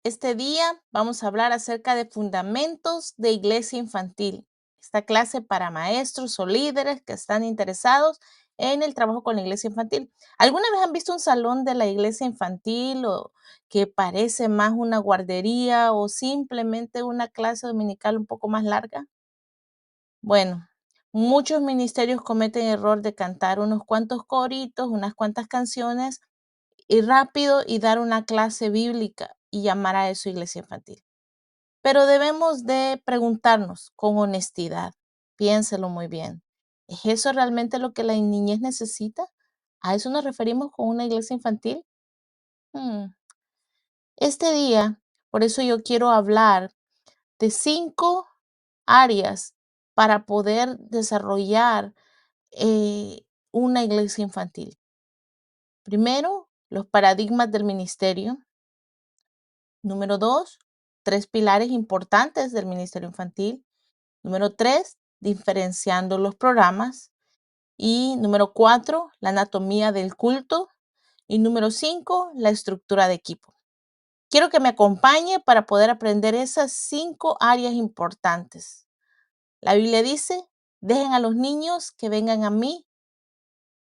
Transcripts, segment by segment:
Este día vamos a hablar acerca de fundamentos de iglesia infantil. Esta clase para maestros o líderes que están interesados en el trabajo con la iglesia infantil. ¿Alguna vez han visto un salón de la iglesia infantil o que parece más una guardería o simplemente una clase dominical un poco más larga? Bueno, muchos ministerios cometen el error de cantar unos cuantos coritos, unas cuantas canciones y rápido y dar una clase bíblica y llamar a eso iglesia infantil. Pero debemos de preguntarnos con honestidad, piénselo muy bien, ¿es eso realmente lo que la niñez necesita? ¿A eso nos referimos con una iglesia infantil? Mm, Este día, por eso yo quiero hablar de 5 áreas para poder desarrollar una iglesia infantil. Primero, los paradigmas del ministerio. Número 2, 3 pilares importantes del ministerio infantil. Número 3, diferenciando los programas. Y número 4, la anatomía del culto. Y número 5, la estructura de equipo. Quiero que me acompañe para poder aprender esas 5 áreas importantes. La Biblia dice, dejen a los niños que vengan a mí.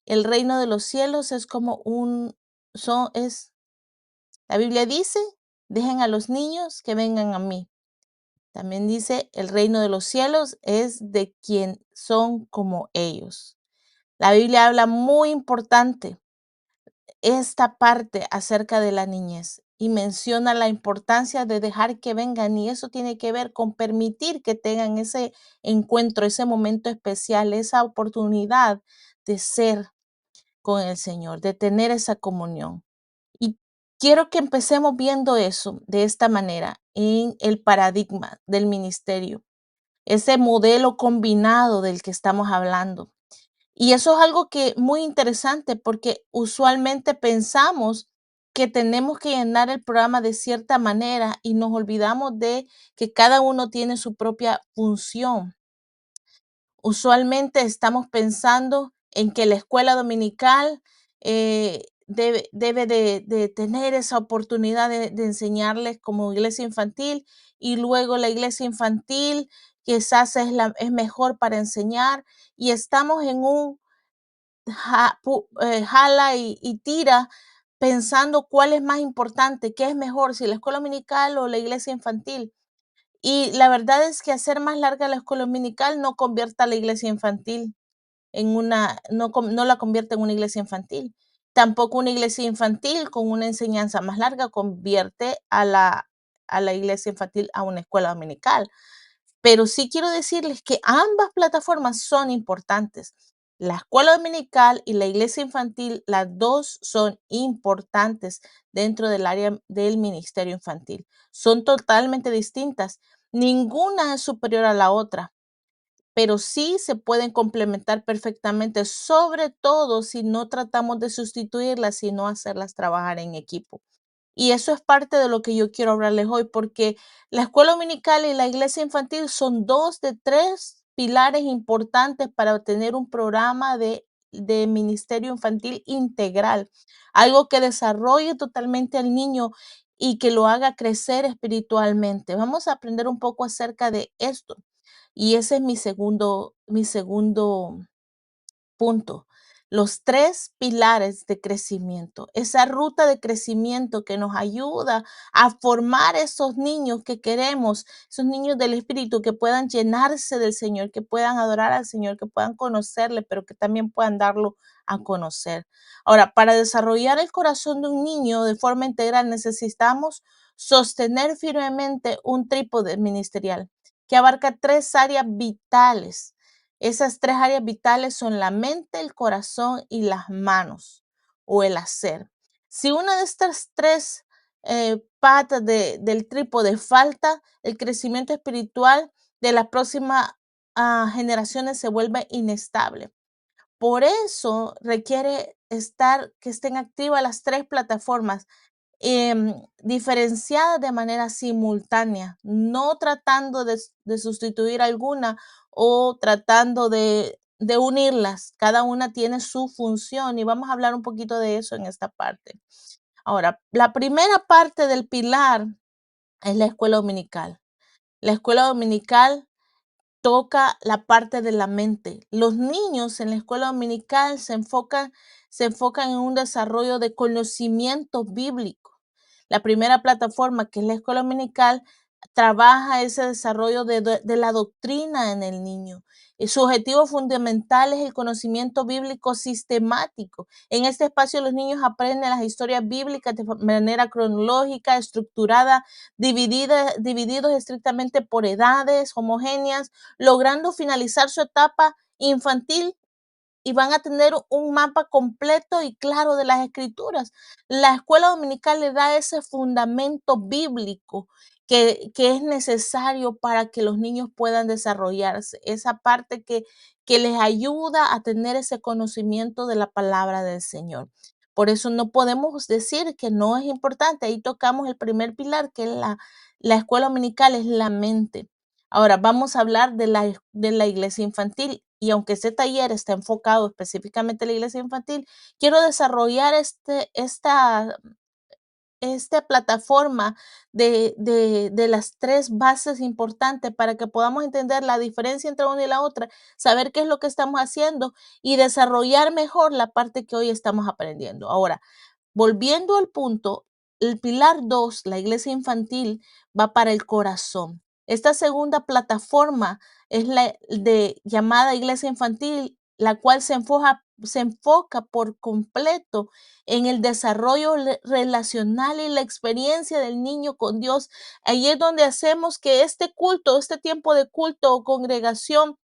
El reino de los cielos es como la Biblia dice, dejen a los niños que vengan a mí. También dice, el reino de los cielos es de quien son como ellos. La Biblia habla muy importante esta parte acerca de la niñez y menciona la importancia de dejar que vengan y eso tiene que ver con permitir que tengan ese encuentro, ese momento especial, esa oportunidad de ser con el Señor, de tener esa comunión. Y quiero que empecemos viendo eso de esta manera en el paradigma del ministerio, ese modelo combinado del que estamos hablando. Y eso es algo que muy interesante porque usualmente pensamos que tenemos que llenar el programa de cierta manera y nos olvidamos de que cada uno tiene su propia función. Usualmente estamos pensando en que la escuela dominical debe de tener esa oportunidad de enseñarles como iglesia infantil y luego la iglesia infantil quizás es mejor para enseñar y estamos en un jala y tira pensando cuál es más importante, qué es mejor, si la escuela dominical o la iglesia infantil. Y la verdad es que hacer más larga la escuela dominical no convierta a la iglesia infantil no la convierte en una iglesia infantil. Tampoco una iglesia infantil con una enseñanza más larga convierte a la iglesia infantil a una escuela dominical. Pero sí quiero decirles que ambas plataformas son importantes. La escuela dominical y la iglesia infantil, las dos son importantes dentro del área del ministerio infantil. Son totalmente distintas. Ninguna es superior a la otra, pero sí se pueden complementar perfectamente, sobre todo si no tratamos de sustituirlas, sino hacerlas trabajar en equipo. Y eso es parte de lo que yo quiero hablarles hoy, porque la escuela dominical y la iglesia infantil son 2 de 3 pilares importantes para tener un programa de ministerio infantil integral, algo que desarrolle totalmente al niño y que lo haga crecer espiritualmente. Vamos a aprender un poco acerca de esto. Y ese es mi segundo punto. Los 3 pilares de crecimiento, esa ruta de crecimiento que nos ayuda a formar esos niños que queremos, esos niños del Espíritu que puedan llenarse del Señor, que puedan adorar al Señor, que puedan conocerle, pero que también puedan darlo a conocer. Ahora, para desarrollar el corazón de un niño de forma integral necesitamos sostener firmemente un trípode ministerial que abarca 3 áreas vitales. Esas 3 áreas vitales son la mente, el corazón y las manos o el hacer. Si una de estas 3 patas del trípode falta, el crecimiento espiritual de las próximas generaciones se vuelve inestable. Por eso requiere que estén activas las 3 plataformas, diferenciadas de manera simultánea, no tratando de sustituir alguna o tratando de unirlas. Cada una tiene su función y vamos a hablar un poquito de eso en esta parte. Ahora, la primera parte del pilar es la escuela dominical. La escuela dominical toca la parte de la mente. Los niños en la escuela dominical se enfocan en un desarrollo de conocimiento bíblico. La primera plataforma, que es la escuela dominical, trabaja ese desarrollo de la doctrina en el niño. Y su objetivo fundamental es el conocimiento bíblico sistemático. En este espacio los niños aprenden las historias bíblicas de manera cronológica, estructurada, divididos estrictamente por edades homogéneas, logrando finalizar su etapa infantil y van a tener un mapa completo y claro de las escrituras. La escuela dominical le da ese fundamento bíblico que es necesario para que los niños puedan desarrollarse, esa parte que les ayuda a tener ese conocimiento de la palabra del Señor. Por eso no podemos decir que no es importante. Ahí tocamos el primer pilar, que es la escuela dominical, es la mente. Ahora vamos a hablar de la iglesia infantil, y aunque este taller está enfocado específicamente en la iglesia infantil, quiero desarrollar esta plataforma de las tres bases importantes para que podamos entender la diferencia entre una y la otra, saber qué es lo que estamos haciendo y desarrollar mejor la parte que hoy estamos aprendiendo. Ahora, volviendo al punto, el pilar 2, la iglesia infantil, va para el corazón. Esta segunda plataforma es la llamada iglesia infantil, la cual se enfoca por completo en el desarrollo relacional y la experiencia del niño con Dios. Ahí es donde hacemos que este culto, este tiempo de culto o congregación,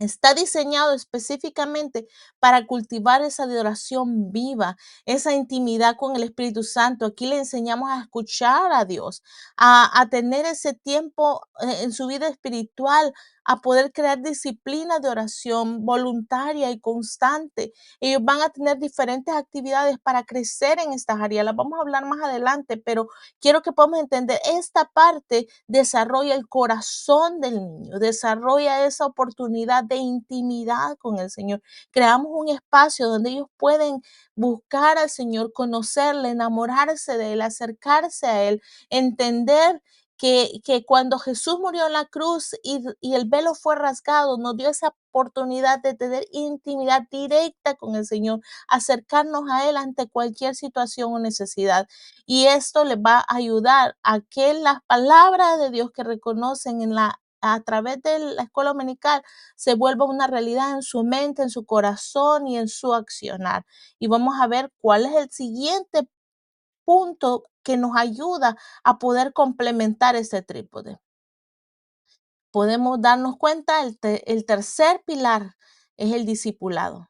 está diseñado específicamente para cultivar esa adoración viva, esa intimidad con el Espíritu Santo. Aquí le enseñamos a escuchar a Dios, a tener ese tiempo en su vida espiritual, a poder crear disciplina de oración voluntaria y constante. Ellos van a tener diferentes actividades para crecer en estas áreas. Las vamos a hablar más adelante, pero quiero que podamos entender esta parte desarrolla el corazón del niño, desarrolla esa oportunidad de intimidad con el Señor. Creamos un espacio donde ellos pueden buscar al Señor, conocerle, enamorarse de Él, acercarse a Él, entender que cuando Jesús murió en la cruz y el velo fue rasgado, nos dio esa oportunidad de tener intimidad directa con el Señor, acercarnos a Él ante cualquier situación o necesidad. Y esto les va a ayudar a que las palabras de Dios que reconocen a través de la escuela dominical se vuelva una realidad en su mente, en su corazón y en su accionar. Y vamos a ver cuál es el siguiente punto que nos ayuda a poder complementar este trípode. Podemos darnos cuenta, el tercer pilar es el discipulado,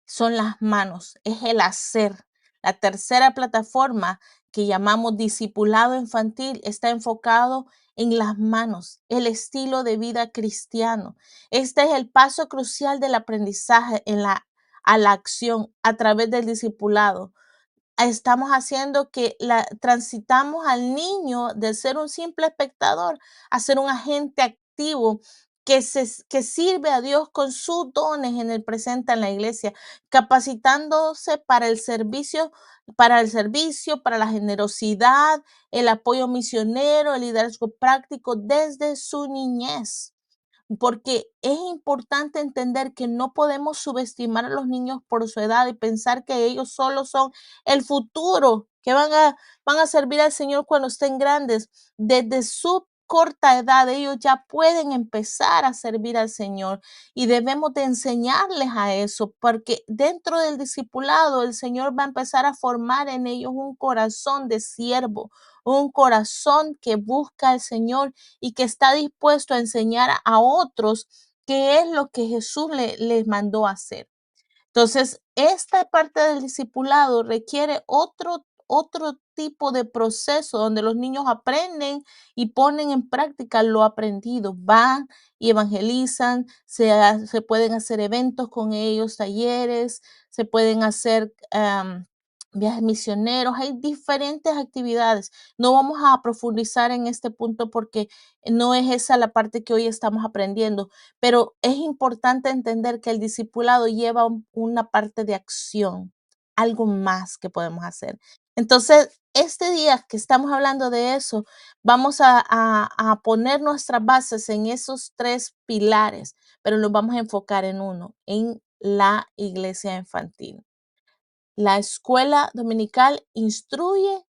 son las manos, es el hacer. La tercera plataforma, que llamamos discipulado infantil, está enfocado en las manos, el estilo de vida cristiano. Este es el paso crucial del aprendizaje a la acción a través del discipulado. Estamos haciendo que transitamos al niño de ser un simple espectador a ser un agente activo que sirve a Dios con sus dones en el presente en la iglesia, capacitándose para el servicio, para la generosidad, el apoyo misionero, el liderazgo práctico desde su niñez, porque es importante entender que no podemos subestimar a los niños por su edad y pensar que ellos solo son el futuro, que van a servir al Señor cuando estén grandes. Desde su corta edad ellos ya pueden empezar a servir al Señor y debemos de enseñarles a eso, porque dentro del discipulado el Señor va a empezar a formar en ellos un corazón de siervo, un corazón que busca al Señor y que está dispuesto a enseñar a otros qué es lo que Jesús les mandó a hacer. Entonces, esta parte del discipulado requiere otro tipo de proceso donde los niños aprenden y ponen en práctica lo aprendido. Van y evangelizan, se pueden hacer eventos con ellos, talleres, se pueden hacer viajes misioneros, hay diferentes actividades. No vamos a profundizar en este punto porque no es esa la parte que hoy estamos aprendiendo, pero es importante entender que el discipulado lleva una parte de acción, algo más que podemos hacer. Entonces, este día que estamos hablando de eso, vamos a poner nuestras bases en esos 3 pilares, pero nos vamos a enfocar en uno, en la iglesia infantil. La escuela dominical instruye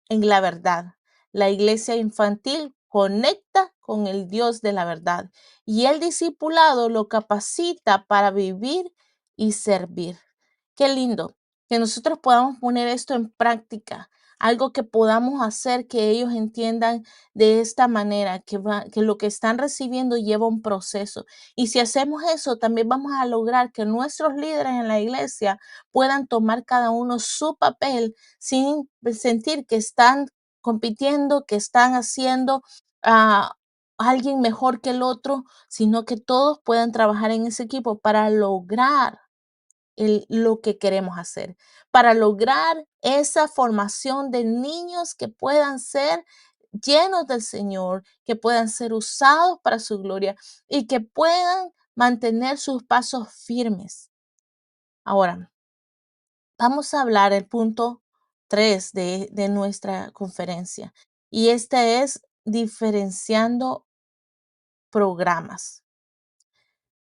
en la verdad. La iglesia infantil conecta con el Dios de la verdad y el discipulado lo capacita para vivir y servir. Qué lindo que nosotros podamos poner esto en práctica, algo que podamos hacer que ellos entiendan de esta manera, que lo que están recibiendo lleva un proceso. Y si hacemos eso, también vamos a lograr que nuestros líderes en la iglesia puedan tomar cada uno su papel sin sentir que están compitiendo, que están haciendo a alguien mejor que el otro, sino que todos puedan trabajar en ese equipo para lograr lo que queremos hacer, para lograr esa formación de niños que puedan ser llenos del Señor, que puedan ser usados para su gloria y que puedan mantener sus pasos firmes. Ahora, vamos a hablar el punto 3 de nuestra conferencia, y este es diferenciando programas.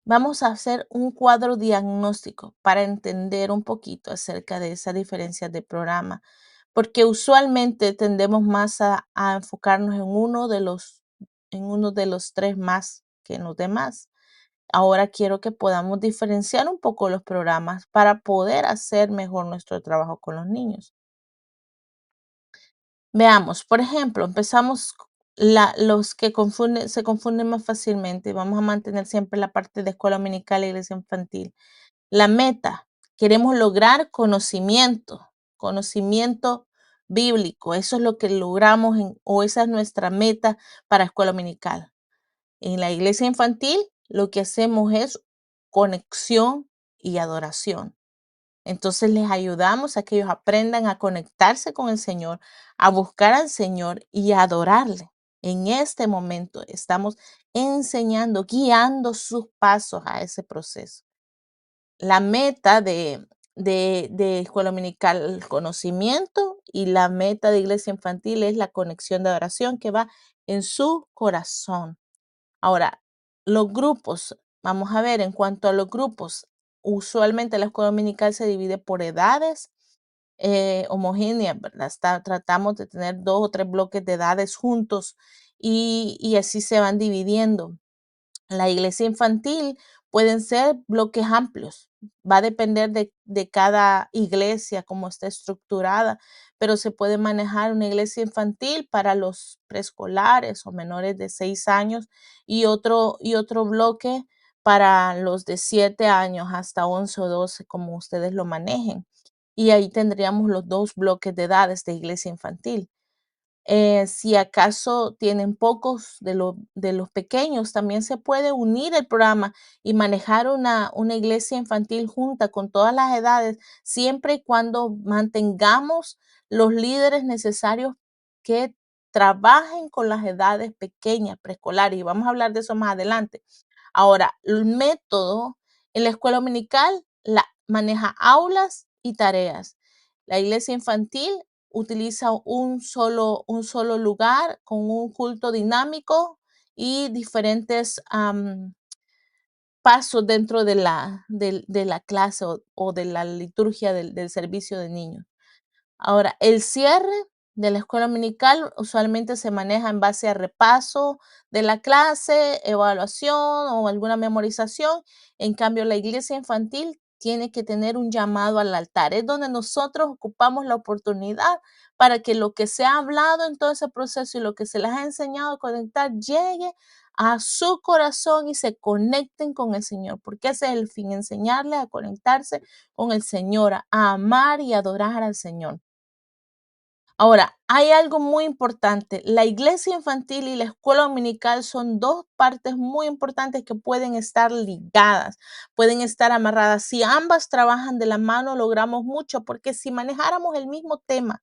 Vamos a hacer un cuadro diagnóstico para entender un poquito acerca de esa diferencia de programa, porque usualmente tendemos más a enfocarnos en uno de los 3 más que en los demás. Ahora quiero que podamos diferenciar un poco los programas para poder hacer mejor nuestro trabajo con los niños. Veamos, por ejemplo, empezamos los que se confunden más fácilmente. Vamos a mantener siempre la parte de escuela dominical e iglesia infantil. La meta, queremos lograr conocimiento, conocimiento bíblico. Eso es lo que logramos o esa es nuestra meta para escuela dominical. En la iglesia infantil, lo que hacemos es conexión y adoración. Entonces les ayudamos a que ellos aprendan a conectarse con el Señor, a buscar al Señor y a adorarle. En este momento estamos enseñando, guiando sus pasos a ese proceso. La meta de escuela dominical, el conocimiento, y la meta de iglesia infantil es la conexión de adoración que va en su corazón. Ahora, los grupos, vamos a ver, en cuanto a los grupos, usualmente la escuela dominical se divide por edades homogéneas, ¿verdad? Tratamos de tener 2 o 3 bloques de edades juntos y así se van dividiendo. La iglesia infantil pueden ser bloques amplios, va a depender de cada iglesia, cómo está estructurada, pero se puede manejar una iglesia infantil para los preescolares o menores de 6 años y otro bloque para los de 7 años hasta 11 o 12, como ustedes lo manejen. Y ahí tendríamos los 2 bloques de edades de iglesia infantil. Si acaso tienen pocos de los pequeños, también se puede unir el programa y manejar una iglesia infantil junta con todas las edades, siempre y cuando mantengamos los líderes necesarios que trabajen con las edades pequeñas, preescolares, y vamos a hablar de eso más adelante. Ahora, el método en la escuela dominical maneja aulas y tareas. La iglesia infantil utiliza un solo lugar con un culto dinámico y diferentes pasos dentro de la clase o de la liturgia del servicio de niños. Ahora, el cierre de la escuela dominical usualmente se maneja en base a repaso de la clase, evaluación o alguna memorización. En cambio, la iglesia infantil tiene que tener un llamado al altar. Es donde nosotros ocupamos la oportunidad para que lo que se ha hablado en todo ese proceso y lo que se les ha enseñado a conectar llegue a su corazón y se conecten con el Señor, porque ese es el fin, enseñarles a conectarse con el Señor, a amar y adorar al Señor. Ahora, hay algo muy importante. La iglesia infantil y la escuela dominical son 2 partes muy importantes que pueden estar ligadas, pueden estar amarradas. Si ambas trabajan de la mano, logramos mucho, porque si manejáramos el mismo tema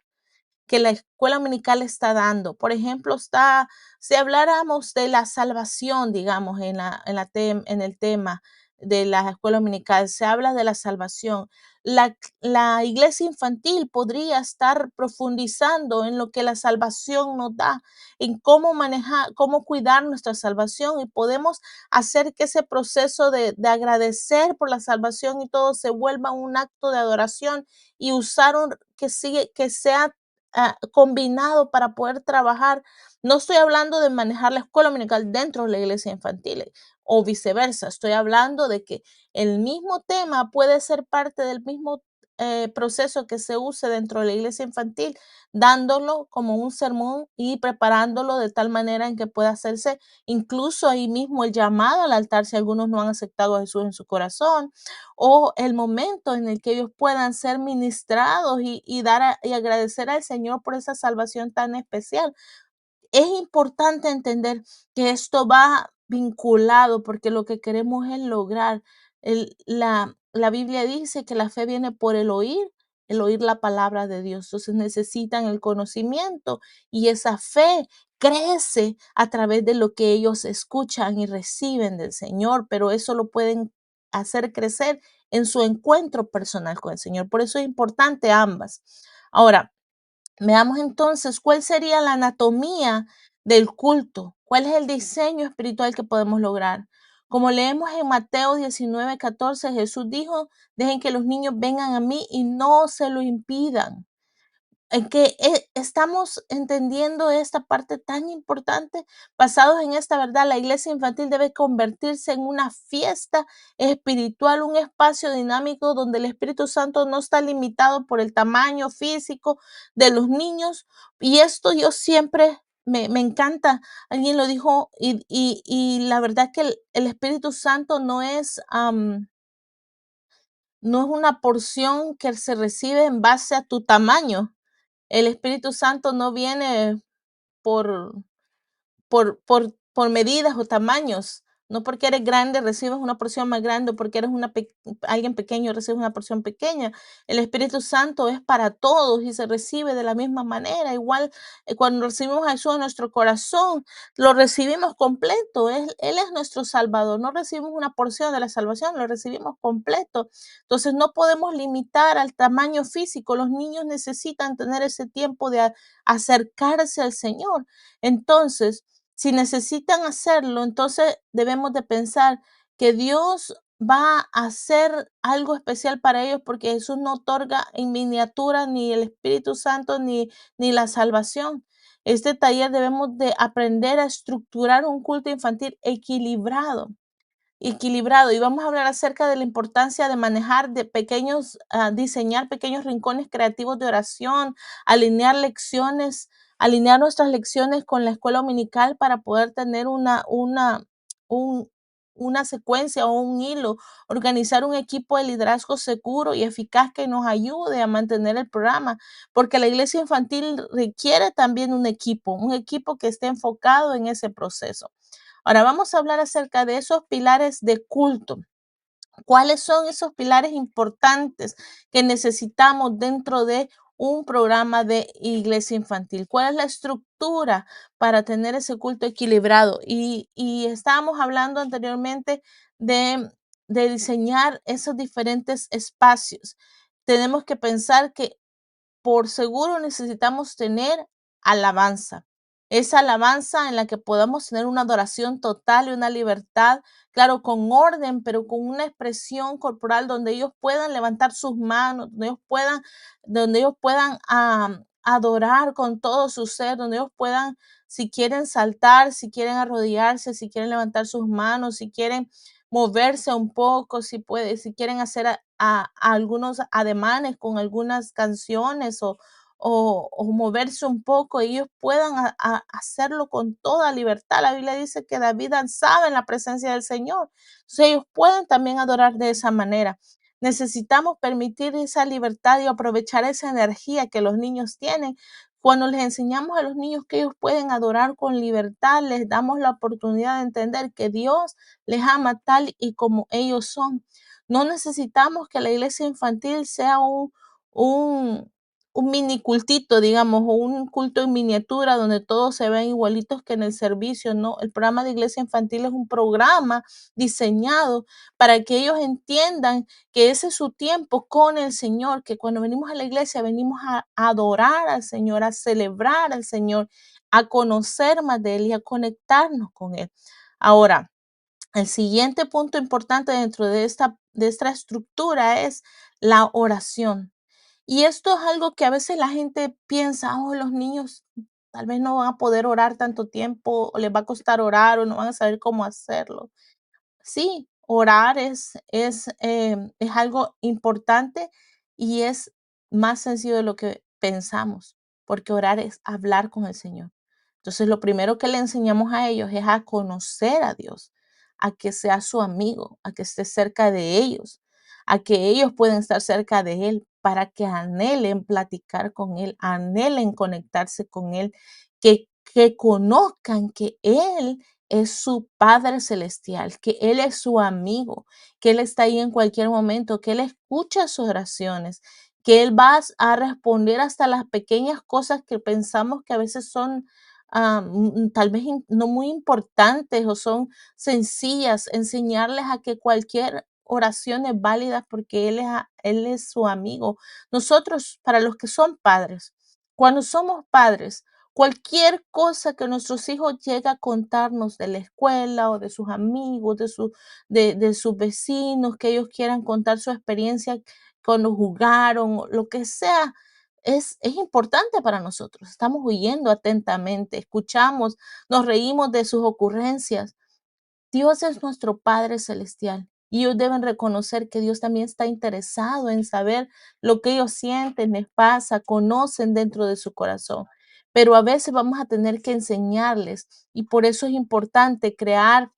que la escuela dominical está dando, por ejemplo, si habláramos de la salvación, digamos, en el tema de la escuela dominical, se habla de la salvación. La iglesia infantil podría estar profundizando en lo que la salvación nos da, en cómo manejar, cómo cuidar nuestra salvación, y podemos hacer que ese proceso de agradecer por la salvación y todo se vuelva un acto de adoración, y usar que sea combinado para poder trabajar. No estoy hablando de manejar la escuela dominical dentro de la iglesia infantil o viceversa. Estoy hablando de que el mismo tema puede ser parte del mismo proceso que se use dentro de la iglesia infantil, dándolo como un sermón y preparándolo de tal manera en que pueda hacerse incluso ahí mismo el llamado al altar si algunos no han aceptado a Jesús en su corazón, o el momento en el que ellos puedan ser ministrados y agradecer al Señor por esa salvación tan especial. Es importante entender que esto va vinculado, porque lo que queremos es lograr. La Biblia dice que la fe viene por el oír la palabra de Dios. Entonces necesitan el conocimiento, y esa fe crece a través de lo que ellos escuchan y reciben del Señor, pero eso lo pueden hacer crecer en su encuentro personal con el Señor. Por eso es importante ambas. Ahora, veamos entonces cuál sería la anatomía del culto, cuál es el diseño espiritual que podemos lograr. Como leemos en Mateo 19:14, Jesús dijo: dejen que los niños vengan a mí y no se lo impidan. En que estamos entendiendo esta parte tan importante. Basados en esta verdad, la iglesia infantil debe convertirse en una fiesta espiritual, un espacio dinámico donde el Espíritu Santo no está limitado por el tamaño físico de los niños. Y esto yo siempre me encanta. Alguien lo dijo, y la verdad que el Espíritu Santo no es una porción que se recibe en base a tu tamaño. El Espíritu Santo no viene por por medidas o tamaños. No porque eres grande recibes una porción más grande, o porque eres alguien pequeño recibes una porción pequeña. El Espíritu Santo es para todos y se recibe de la misma manera. Igual, cuando recibimos a Jesús en nuestro corazón, lo recibimos completo. Él es nuestro Salvador. No recibimos una porción de la salvación, lo recibimos completo. Entonces no podemos limitar al tamaño físico. Los niños necesitan tener ese tiempo de acercarse al Señor. Entonces, si necesitan hacerlo, entonces debemos de pensar que Dios va a hacer algo especial para ellos, porque Jesús no otorga en miniatura ni el Espíritu Santo ni la salvación. Este taller debemos de aprender a estructurar un culto infantil equilibrado, y vamos a hablar acerca de la importancia de manejar diseñar pequeños rincones creativos de oración, alinear lecciones, alinear nuestras lecciones con la escuela dominical para poder tener un- una secuencia o un hilo, organizar un equipo de liderazgo seguro y eficaz que nos ayude a mantener el programa, porque la iglesia infantil requiere también un equipo que esté enfocado en ese proceso. Ahora vamos a hablar acerca de esos pilares de culto. ¿Cuáles son esos pilares importantes que necesitamos dentro de un programa de iglesia infantil? ¿Cuál es la estructura para tener ese culto equilibrado? Y estábamos hablando anteriormente de, de diseñar esos diferentes espacios. Tenemos que pensar que por seguro necesitamos tener alabanza. Esa alabanza en la que podamos tener una adoración total y una libertad, claro, con orden, pero con una expresión corporal donde ellos puedan levantar sus manos, donde ellos puedan adorar con todo su ser, donde ellos puedan, si quieren saltar, si quieren arrodillarse, si quieren levantar sus manos, si quieren moverse un poco, si quieren hacer algunos ademanes con algunas canciones, o moverse un poco, ellos puedan hacerlo con toda libertad. La Biblia dice que David danzaba en la presencia del Señor. Entonces ellos pueden también adorar de esa manera. Necesitamos permitir esa libertad y aprovechar esa energía que los niños tienen. Cuando les enseñamos a los niños que ellos pueden adorar con libertad, les damos la oportunidad de entender que Dios les ama tal y como ellos son. No necesitamos que la iglesia infantil sea un un mini cultito, digamos, o un culto en miniatura donde todos se ven igualitos que en el servicio, no. El programa de iglesia infantil es un programa diseñado para que ellos entiendan que ese es su tiempo con el Señor, que cuando venimos a la iglesia venimos a adorar al Señor, a celebrar al Señor, a conocer más de Él y a conectarnos con Él. Ahora, el siguiente punto importante dentro de esta estructura es la oración. Y esto es algo que a veces la gente piensa, oh, los niños tal vez no van a poder orar tanto tiempo, o les va a costar orar, o no van a saber cómo hacerlo. Sí, orar es algo importante y es más sencillo de lo que pensamos, porque orar es hablar con el Señor. Entonces, lo primero que le enseñamos a ellos es a conocer a Dios, a que sea su amigo, a que esté cerca de ellos, a que ellos puedan estar cerca de Él para que anhelen platicar con Él, anhelen conectarse con Él, que conozcan que Él es su Padre celestial, que Él es su amigo, que Él está ahí en cualquier momento, que Él escucha sus oraciones, que Él va a responder hasta las pequeñas cosas que pensamos que a veces son tal vez no muy importantes o son sencillas, enseñarles a que cualquier oración es válida porque Él es su amigo. Nosotros, para los que son padres, cuando somos padres, cualquier cosa que nuestros hijos lleguen a contarnos de la escuela o de sus amigos, de sus vecinos, que ellos quieran contar su experiencia cuando jugaron, o lo que sea, es importante para nosotros. Estamos oyendo atentamente, escuchamos, nos reímos de sus ocurrencias. Dios es nuestro Padre celestial y ellos deben reconocer que Dios también está interesado en saber lo que ellos sienten, les pasa, conocen dentro de su corazón. Pero a veces vamos a tener que enseñarles y por eso es importante crear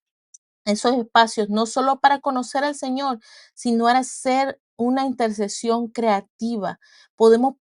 esos espacios, no solo para conocer al Señor, sino para hacer una intercesión creativa. Podemos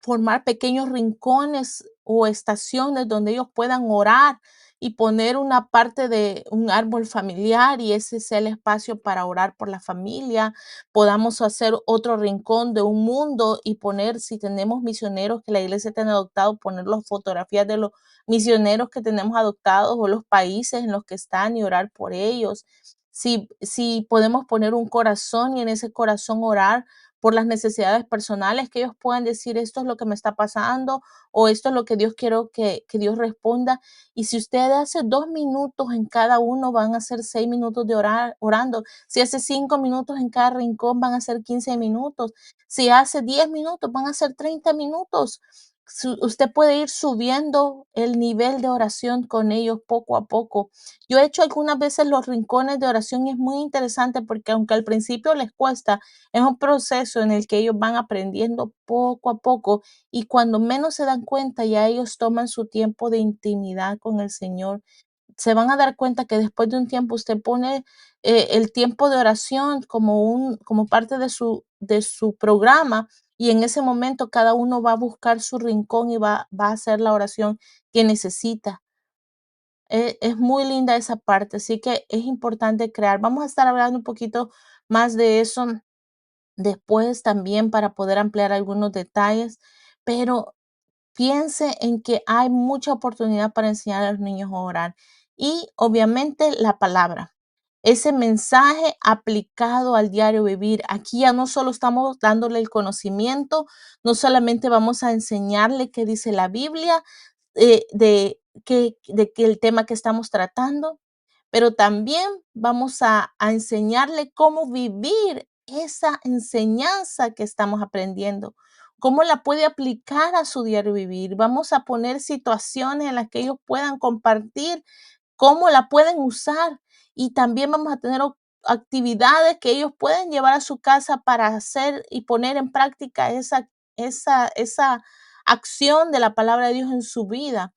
formar pequeños rincones o estaciones donde ellos puedan orar y poner una parte de un árbol familiar y ese sea el espacio para orar por la familia. Podamos hacer otro rincón de un mundo y poner, si tenemos misioneros que la iglesia tiene adoptado, poner las fotografías de los misioneros que tenemos adoptados o los países en los que están y orar por ellos. Si podemos poner un corazón y en ese corazón orar por las necesidades personales, que ellos puedan decir, esto es lo que me está pasando o esto es lo que Dios quiero que Dios responda. Y si usted hace 2 minutos en cada uno, van a ser 6 minutos de orar, orando. Si hace 5 minutos en cada rincón, van a ser 15 minutos. Si hace 10 minutos, van a ser 30 minutos. Usted puede ir subiendo el nivel de oración con ellos poco a poco. Yo he hecho algunas veces los rincones de oración y es muy interesante porque aunque al principio les cuesta, es un proceso en el que ellos van aprendiendo poco a poco y cuando menos se dan cuenta, ya ellos toman su tiempo de intimidad con el Señor. Se van a dar cuenta que después de un tiempo usted pone el tiempo de oración como parte de su programa y en ese momento cada uno va a buscar su rincón y va a hacer la oración que necesita. Es muy linda esa parte, así que es importante crear. Vamos a estar hablando un poquito más de eso después también para poder ampliar algunos detalles, pero piense en que hay mucha oportunidad para enseñar a los niños a orar y obviamente la palabra. Ese mensaje aplicado al diario vivir. Aquí ya no solo estamos dándole el conocimiento, no solamente vamos a enseñarle qué dice la Biblia, de que el tema que estamos tratando, pero también vamos a enseñarle cómo vivir esa enseñanza que estamos aprendiendo, cómo la puede aplicar a su diario vivir. Vamos a poner situaciones en las que ellos puedan compartir cómo la pueden usar y también vamos a tener actividades que ellos pueden llevar a su casa para hacer y poner en práctica esa acción de la palabra de Dios en su vida.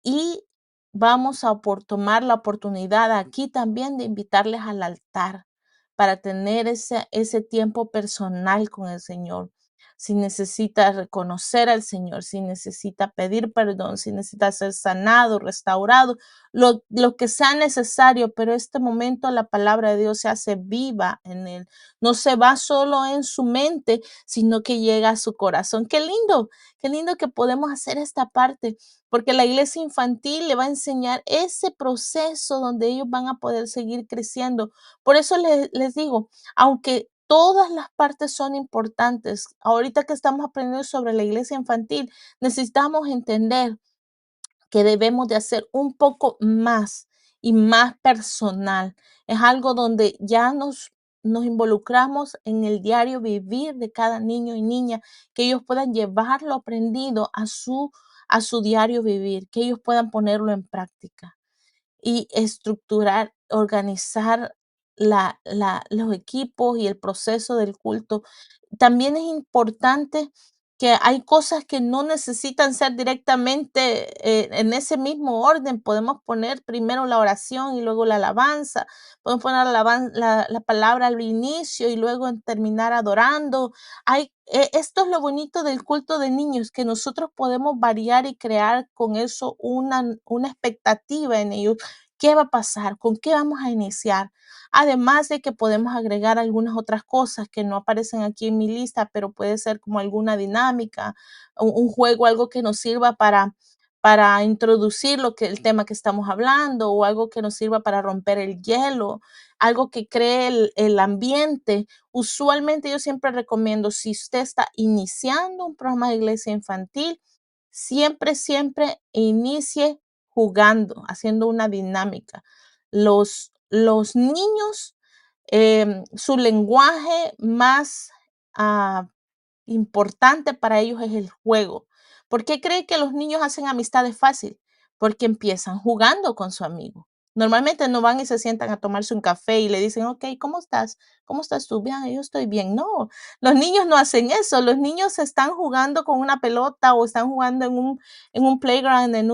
Y vamos a tomar la oportunidad aquí también de invitarles al altar para tener ese tiempo personal con el Señor. si necesita reconocer al Señor, si necesita pedir perdón, si necesita ser sanado, restaurado, lo que sea necesario, pero este momento la palabra de Dios se hace viva en él. No se va solo en su mente, sino que llega a su corazón. Qué lindo que podemos hacer esta parte, porque la iglesia infantil le va a enseñar ese proceso donde ellos van a poder seguir creciendo. Por eso les digo, aunque todas las partes son importantes, ahorita que estamos aprendiendo sobre la iglesia infantil, necesitamos entender que debemos de hacer un poco más y más personal. Es algo donde ya nos involucramos en el diario vivir de cada niño y niña, que ellos puedan llevar lo aprendido a su diario vivir, que ellos puedan ponerlo en práctica y estructurar, organizar los equipos y el proceso del culto. También es importante que hay cosas que no necesitan ser directamente en ese mismo orden. Podemos poner primero la oración y luego la alabanza. Podemos poner la palabra al inicio y luego en terminar adorando. Esto es lo bonito del culto de niños, que nosotros podemos variar y crear con eso una expectativa en ellos. ¿Qué va a pasar? ¿Con qué vamos a iniciar? Además de que podemos agregar algunas otras cosas que no aparecen aquí en mi lista, pero puede ser como alguna dinámica, un juego, algo que nos sirva para introducir el tema que estamos hablando, o algo que nos sirva para romper el hielo, algo que cree el ambiente. Usualmente yo siempre recomiendo, si usted está iniciando un programa de iglesia infantil, siempre, siempre inicie jugando, haciendo una dinámica. Los niños, su lenguaje más ah, importante para ellos es el juego. ¿Por qué cree que los niños hacen amistades fácil? Porque empiezan jugando con su amigo. Normalmente no van y se sientan a tomarse un café y le dicen, ok, ¿cómo estás? ¿Cómo estás tú? Bien, yo estoy bien. No, los niños no hacen eso. Los niños están jugando con una pelota o están jugando en un playground, en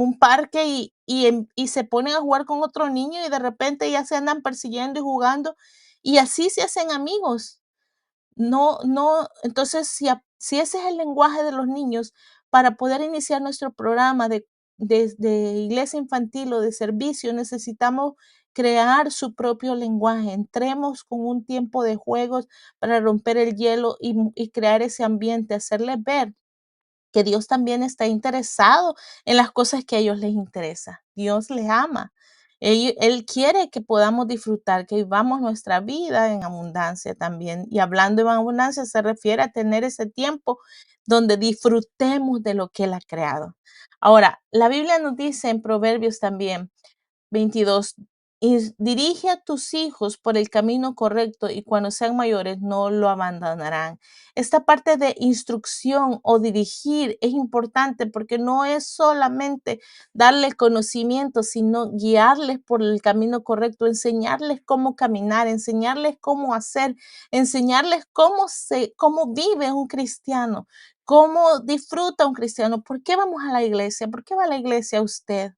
un parque y se ponen a jugar con otro niño y de repente ya se andan persiguiendo y jugando y así se hacen amigos. No, entonces, si ese es el lenguaje de los niños, para poder iniciar nuestro programa de iglesia infantil o de servicio, necesitamos crear su propio lenguaje. Entremos con un tiempo de juegos para romper el hielo y crear ese ambiente, hacerles ver que Dios también está interesado en las cosas que a ellos les interesa. Dios les ama. Él quiere que podamos disfrutar, que vivamos nuestra vida en abundancia también. Y hablando en abundancia se refiere a tener ese tiempo donde disfrutemos de lo que Él ha creado. Ahora, la Biblia nos dice en Proverbios también 22. Dirige a tus hijos por el camino correcto y cuando sean mayores no lo abandonarán. Esta parte de instrucción o dirigir es importante porque no es solamente darles conocimiento, sino guiarles por el camino correcto, enseñarles cómo caminar, enseñarles cómo hacer, enseñarles cómo vive un cristiano, cómo disfruta un cristiano. ¿Por qué vamos a la iglesia? ¿Por qué va a la iglesia usted?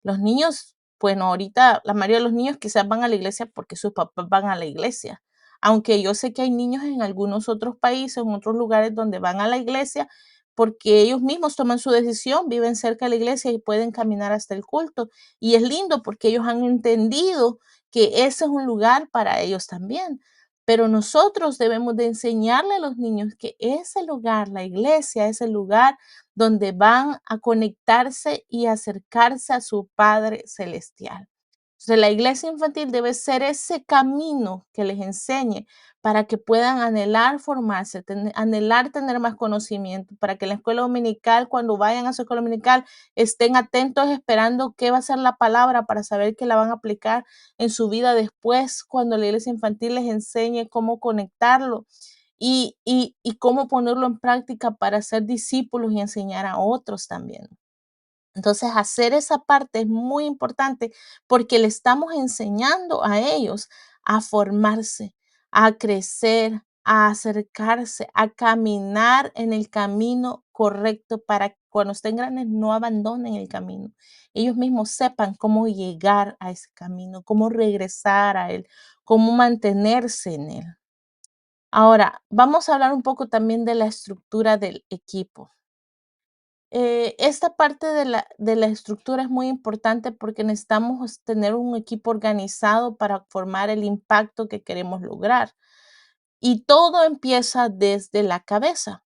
Los niños, bueno, ahorita la mayoría de los niños quizás van a la iglesia porque sus papás van a la iglesia, aunque yo sé que hay niños en algunos otros países, en otros lugares donde van a la iglesia porque ellos mismos toman su decisión, viven cerca de la iglesia y pueden caminar hasta el culto. Y es lindo porque ellos han entendido que ese es un lugar para ellos también. Pero nosotros debemos de enseñarle a los niños que ese lugar, la iglesia, es el lugar donde van a conectarse y acercarse a su Padre Celestial. Entonces, la iglesia infantil debe ser ese camino que les enseñe para que puedan anhelar formarse, anhelar tener más conocimiento, para que en la escuela dominical, cuando vayan a su escuela dominical, estén atentos esperando qué va a ser la palabra para saber que la van a aplicar en su vida después, cuando la iglesia infantil les enseñe cómo conectarlo y cómo ponerlo en práctica para ser discípulos y enseñar a otros también. Entonces, hacer esa parte es muy importante porque le estamos enseñando a ellos a formarse, a crecer, a acercarse, a caminar en el camino correcto para que cuando estén grandes no abandonen el camino. Ellos mismos sepan cómo llegar a ese camino, cómo regresar a él, cómo mantenerse en él. Ahora, vamos a hablar un poco también de la estructura del equipo. Esta parte de la estructura es muy importante porque necesitamos tener un equipo organizado para formar el impacto que queremos lograr. Y todo empieza desde la cabeza.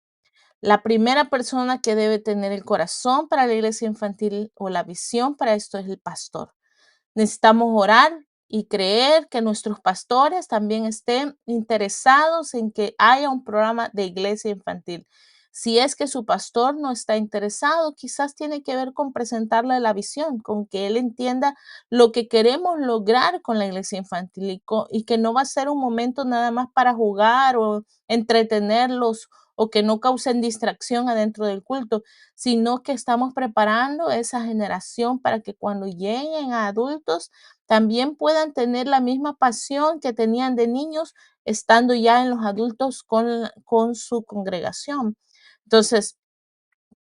La primera persona que debe tener el corazón para la iglesia infantil o la visión para esto es el pastor. Necesitamos orar y creer que nuestros pastores también estén interesados en que haya un programa de iglesia infantil. Si es que su pastor no está interesado, quizás tiene que ver con presentarle la visión, con que él entienda lo que queremos lograr con la iglesia infantil y que no va a ser un momento nada más para jugar o entretenerlos o que no causen distracción adentro del culto, sino que estamos preparando esa generación para que cuando lleguen a adultos también puedan tener la misma pasión que tenían de niños estando ya en los adultos con su congregación. Entonces,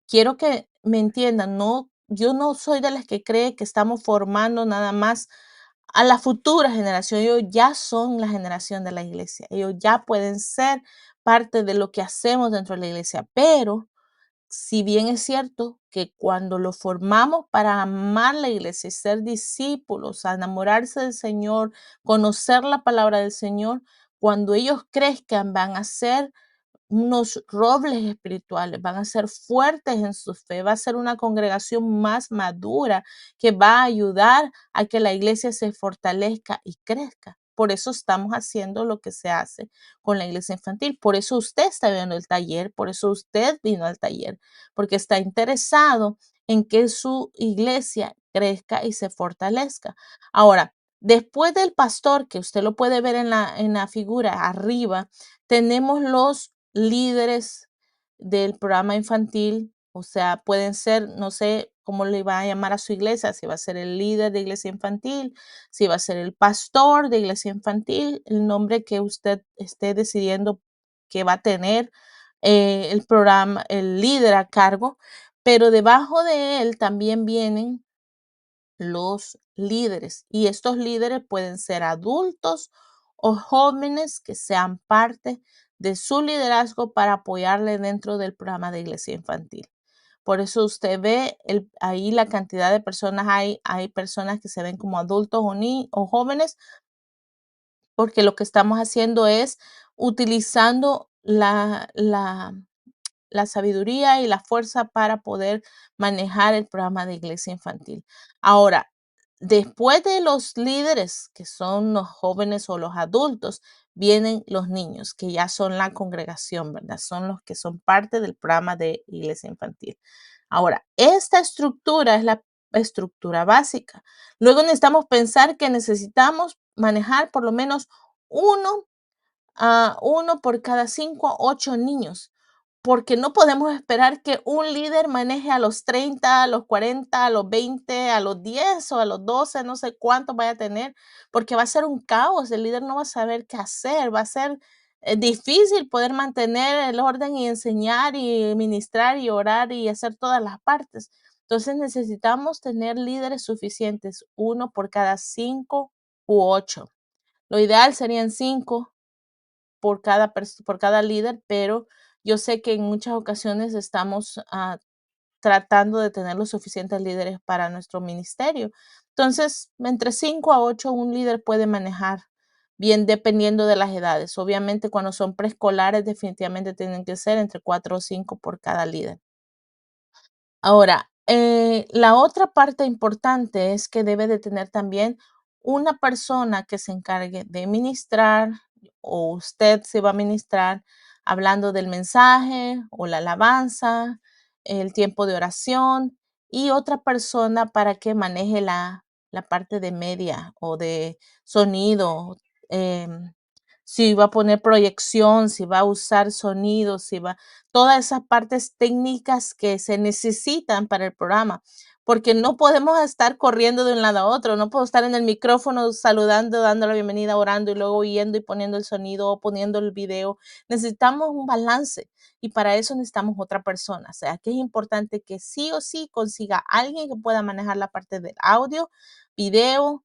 quiero que me entiendan, no, yo no soy de las que cree que estamos formando nada más a la futura generación. Ellos ya son la generación de la iglesia. Ellos ya pueden ser parte de lo que hacemos dentro de la iglesia, pero si bien es cierto que cuando lo formamos para amar la iglesia y ser discípulos, a enamorarse del Señor, conocer la palabra del Señor, cuando ellos crezcan van a ser unos robles espirituales, van a ser fuertes en su fe, va a ser una congregación más madura que va a ayudar a que la iglesia se fortalezca y crezca. Por eso estamos haciendo lo que se hace con la iglesia infantil. Por eso usted está viendo el taller, por eso usted vino al taller, porque está interesado en que su iglesia crezca y se fortalezca. Ahora, después del pastor, que usted lo puede ver en la figura arriba, tenemos los líderes del programa infantil, o sea, pueden ser, no sé cómo le va a llamar a su iglesia, si va a ser el líder de iglesia infantil, si va a ser el pastor de iglesia infantil, el nombre que usted esté decidiendo que va a tener el programa, el líder a cargo, pero debajo de él también vienen los líderes. Y estos líderes pueden ser adultos o jóvenes que sean parte de su liderazgo para apoyarle dentro del programa de iglesia infantil. Por eso usted ve ahí la cantidad de personas, hay personas que se ven como adultos o jóvenes, porque lo que estamos haciendo es utilizando la sabiduría y la fuerza para poder manejar el programa de iglesia infantil. Ahora, después de los líderes, que son los jóvenes o los adultos, vienen los niños, que ya son la congregación, ¿verdad? Son los que son parte del programa de iglesia infantil. Ahora, esta estructura es la estructura básica. Luego necesitamos pensar que necesitamos manejar por lo menos uno a uno por cada 5 a 8 niños, porque no podemos esperar que un líder maneje a los 30, a los 40, a los 20, a los 10 o a los 12, no sé cuántos vaya a tener, porque va a ser un caos, el líder no va a saber qué hacer, va a ser difícil poder mantener el orden y enseñar y ministrar y orar y hacer todas las partes. Entonces necesitamos tener líderes suficientes, uno por cada 5 u 8. Lo ideal serían 5 por cada líder, pero yo sé que en muchas ocasiones estamos tratando de tener los suficientes líderes para nuestro ministerio. Entonces, entre 5 a 8 un líder puede manejar bien dependiendo de las edades. Obviamente, cuando son preescolares, definitivamente tienen que ser entre 4 o 5 por cada líder. Ahora, la otra parte importante es que debe de tener también una persona que se encargue de ministrar, o usted se va a ministrar hablando del mensaje o la alabanza, el tiempo de oración, y otra persona para que maneje la parte de media o de sonido. em, si va a poner proyección, si va a usar sonido, si va todas esas partes técnicas que se necesitan para el programa, porque no podemos estar corriendo de un lado a otro, no puedo estar en el micrófono saludando, dando la bienvenida, orando y luego yendo y poniendo el sonido o poniendo el video. Necesitamos un balance y para eso necesitamos otra persona. O sea, que es importante que sí o sí consiga alguien que pueda manejar la parte del audio, video,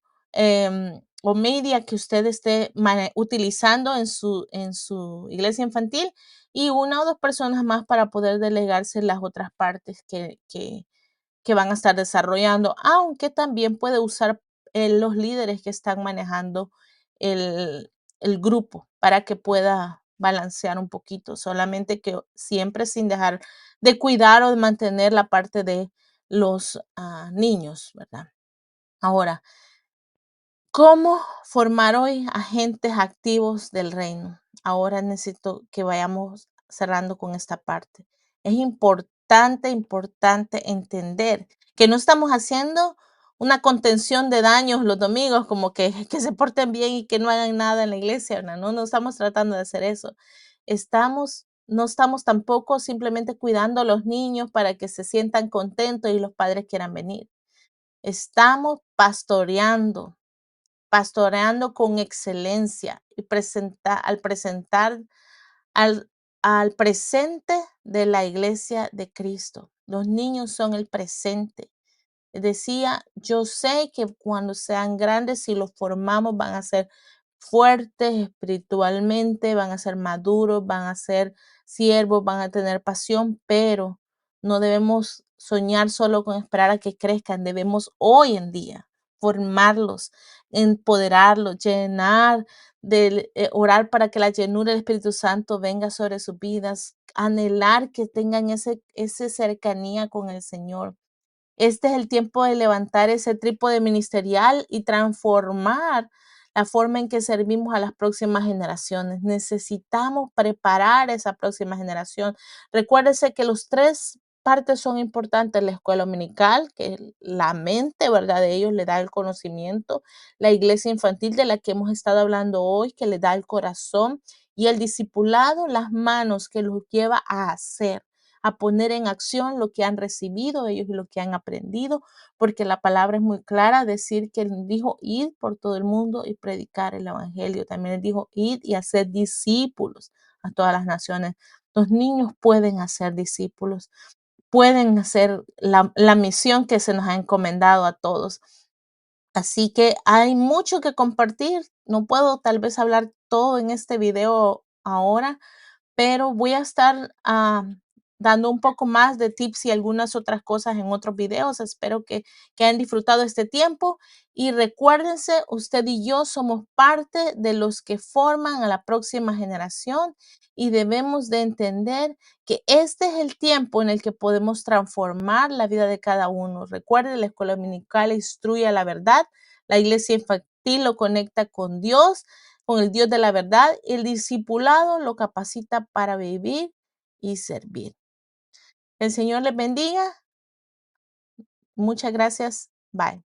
o media que usted esté utilizando en su iglesia infantil y una o dos personas más para poder delegarse las otras partes que van a estar desarrollando, aunque también puede usar los líderes que están manejando el, el grupo para que pueda balancear un poquito, solamente que siempre sin dejar de cuidar o de mantener la parte de los niños, ¿verdad? Ahora, ¿cómo formar hoy agentes activos del reino? Ahora necesito que vayamos cerrando con esta parte. Es importante, importante entender que no estamos haciendo una contención de daños los domingos, como que se porten bien y que no hagan nada en la iglesia, ¿verdad? No, no estamos tratando de hacer eso. No estamos tampoco simplemente cuidando a los niños para que se sientan contentos y los padres quieran venir. Estamos pastoreando con excelencia y al presentar al, al presente de la iglesia de Cristo. Los niños son el presente. Decía, yo sé que cuando sean grandes, si los formamos, van a ser fuertes espiritualmente, van a ser maduros, van a ser siervos, van a tener pasión, pero no debemos soñar solo con esperar a que crezcan, debemos hoy en día formarlos, empoderarlos, orar para que la llenura del Espíritu Santo venga sobre sus vidas, anhelar que tengan ese cercanía con el Señor. Este es el tiempo de levantar ese trípode ministerial y transformar la forma en que servimos a las próximas generaciones. Necesitamos preparar esa próxima generación. Recuérdese que los tres partes son importantes: la escuela dominical, que es la mente, ¿verdad? De ellos le da el conocimiento, la iglesia infantil de la que hemos estado hablando hoy, que le da el corazón, y el discipulado, las manos que los lleva a hacer, a poner en acción lo que han recibido ellos y lo que han aprendido, porque la palabra es muy clara, decir que él dijo ir por todo el mundo y predicar el evangelio. También él dijo ir y hacer discípulos a todas las naciones. Los niños pueden hacer discípulos, pueden hacer la misión que se nos ha encomendado a todos. Así que hay mucho que compartir. No puedo tal vez hablar todo en este video ahora, pero voy a estar dando un poco más de tips y algunas otras cosas en otros videos. Espero que hayan disfrutado este tiempo y recuérdense, usted y yo somos parte de los que forman a la próxima generación y debemos de entender que este es el tiempo en el que podemos transformar la vida de cada uno. Recuerde, la escuela dominical instruye a la verdad, la iglesia infantil lo conecta con el Dios de la verdad, y el discipulado lo capacita para vivir y servir. El Señor les bendiga. Muchas gracias. Bye.